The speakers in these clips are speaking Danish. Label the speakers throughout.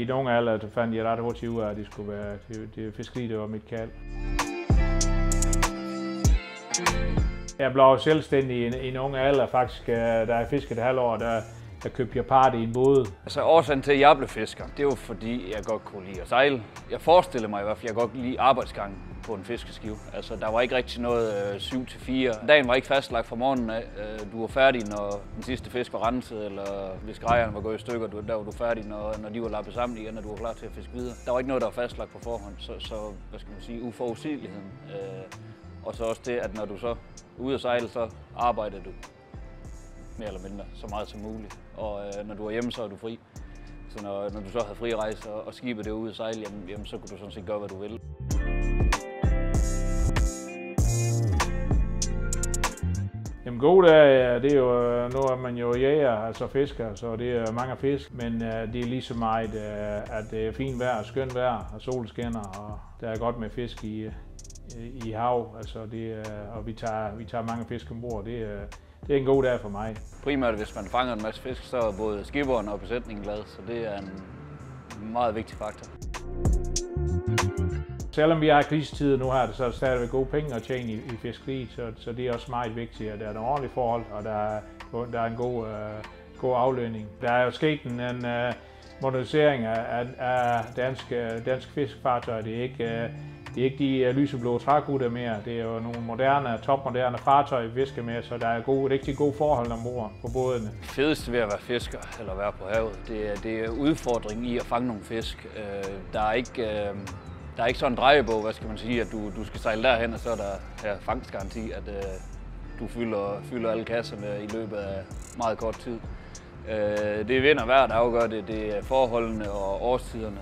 Speaker 1: i en ung alder fandt jeg ret hurtigt ud af, at det skulle være det fiskeri, der var mit kald. Jeg blev selvstændig i en ung alder faktisk, da jeg fiskede et halvt år, der købte jeg part i en båd.
Speaker 2: Altså årsagen til, at jeg blev fisker, det var fordi, jeg godt kunne lide at sejle. Jeg forestiller mig i hvert fald, at jeg godt kunne lide arbejdsgangen på en fiskeskive. Altså der var ikke rigtig noget 7-4. Dagen var ikke fastlagt fra morgenen af. Du var færdig, når den sidste fisk var renset, eller hvis grejerne var gået i stykker, der var du færdig, når de var lappet sammen igen, og du var klar til at fiske videre. Der var ikke noget, der var fastlagt på forhånd, så hvad skal man sige, uforudsigeligheden. Og så også det, at når du så er ude at sejle, så arbejder du mere eller mindre så meget som muligt. Og når du er hjemme, så er du fri. Så når du så havde fri rejse og skibet det ude at sejle, jamen, så kunne du sådan set gøre, hvad du vil.
Speaker 1: Jamen gode dage, det er jo, nu er man jo jæger, altså fisker, så det er mange fisk. Men det er lige så meget, at det er fint vejr, skønt vejr, og sol skinner, og der er godt med fisk i hav. Altså og vi tager mange fisk ombord. Det er en god dag for mig.
Speaker 2: Primært hvis man fanger en masse fisk, så er både skipperen og besætningen glad, så det er en meget vigtig faktor.
Speaker 1: Selvom vi har krisetider nu her, så er der stadigvæk gode penge at tjene i fiskeriet, så det er også meget vigtigt, at der er nogle ordentlige forhold, og der er en god aflønning. Der er jo sket en modernisering af dansk fiskefartøjer. Det er ikke de lyseblå trækutter mere. Det er jo nogle moderne, topmoderne fartøjer, vi fisker med, så der er rigtig gode forhold ombord på bådene.
Speaker 2: Det fedeste ved at være fisker eller være på havet, det er udfordringen i at fange nogle fisk. Der er ikke sådan en drejebog, hvad skal man sige, at du skal sejle derhen, og så er der fangstgaranti, at du fylder alle kasserne i løbet af meget kort tid. Det er vind og vejr, der afgør det. Det er forholdene og årstiderne,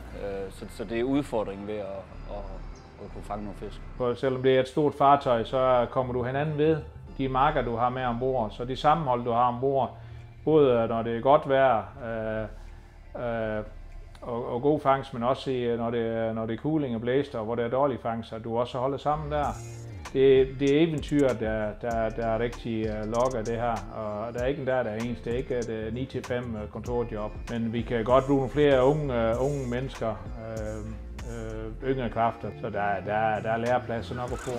Speaker 2: så det er udfordringen ved at kunne fange nogle fisk.
Speaker 1: For selvom det er et stort fartøj, så kommer du hinanden ved de marker, du har med ombord. Så det sammenhold, du har ombord, både når det er godt vejr og god fangst, men også når det er kuling og blæster, og hvor det er dårlig fangst, at du også holder sammen der. Det er eventyr, der er rigtig lokker det her, og der er ikke en der er ens. Det er ikke et 9-5 kontorjob, men vi kan godt bruge nogle flere unge mennesker, yngre kræfter, så der er lærepladser nok at få.